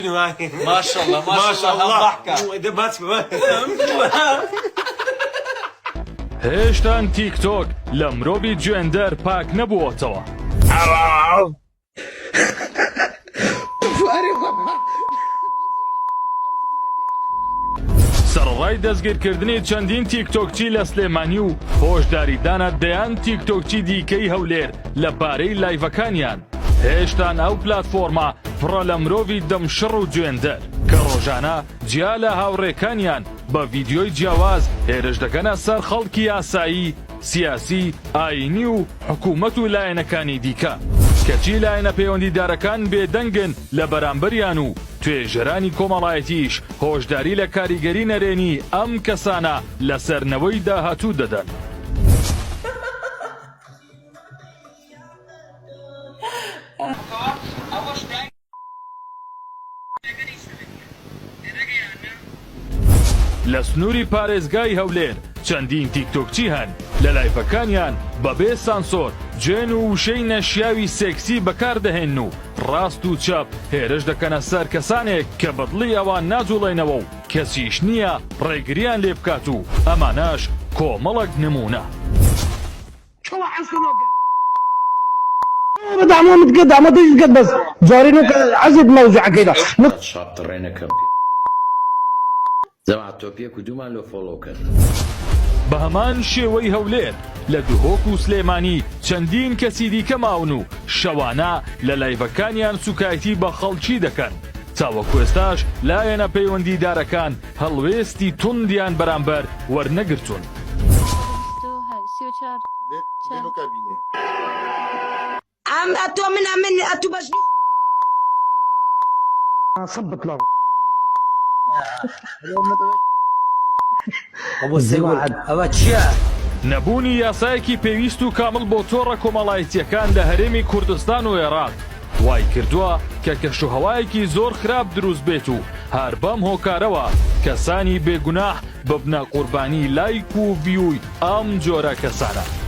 ما شاء الله ما شاء الله ضحكة هێشتان تیک تۆک لە مرۆڤی گوێندەر پاک نەبووەتەوە. سەرڕای دەستگیرکردنی چەندین تیکتۆکچی لە سلێمانی و هۆشداریدانە دەیان تیکتۆکچی دیکەی هەولێر لەبارەی لایڤەکانیان. هێشتان ئەو پلاتفۆرمە پڕە لە مرۆڤی دەمشڕ و گوێندەر کە ڕۆژانە جیا لە هاوڕێکانیان بە ڤیدیۆی جیاواز هێرش دەکەنە سەر خەڵکی یاسایی، سیاسی، ئاینی و حکوومەت و لایەنەکانی دیکە کەچی لایەنە پەیوەندیدارەکان بێدەنگن لە بەرامبەریان و توێژەرانی کۆمەڵایەتیش هۆشداری لە کاریگەری نەرێنی ئەم کەسانە لە سەرنەوەی داهاتوو دەدەن. لە سنووری پارێزگای هەولێر چەندین تیکتۆکچی هەن لە لایڤەکانیان بەبێ سانسۆر جێن و وشەی نەشیاوی سێکسی بەکاردەهێن و ڕاست و چاپ هێرش دەکەنە سەر کەسانێک کە بەدڵی ئەوان ناجوڵێنەوە و کەسیش نییە ڕێگریان لێ بکات و ئەمانەش کۆمەڵک نمونە. بدعمو متقدع ما تيجي بس جارينك عزب موزع كده شاط رينك زعما توپیە کدومان لۆ فۆڵۆ کرد. بە هەمان شێوەی هەولێر لە دوهۆک و سلێمانی چەندین کەسی دیکە ماون و شەوانە لە لایڤەکانیان سوکایەتی بە خەڵکی دەکەن. چاوەکو ئێستاش لایەنە پەیوەندیدارەکان هەڵوێستی توندیان بەرامبەر وەرنەگرتوون. صبت له نەبوونی یاسایەکی پێویست و کامل بۆ تۆڕە کۆمەڵایەتیەکان لە هەرێمی کوردستان و عێراق وای کردووە کە کەشوهەوایەکی زۆر خراپ دروست بێت و هەر بەم هۆکارەوە کەسانی بێگوناح ببنە قوربانی لایک و ڤیوی ئەم جۆرە کەسانە.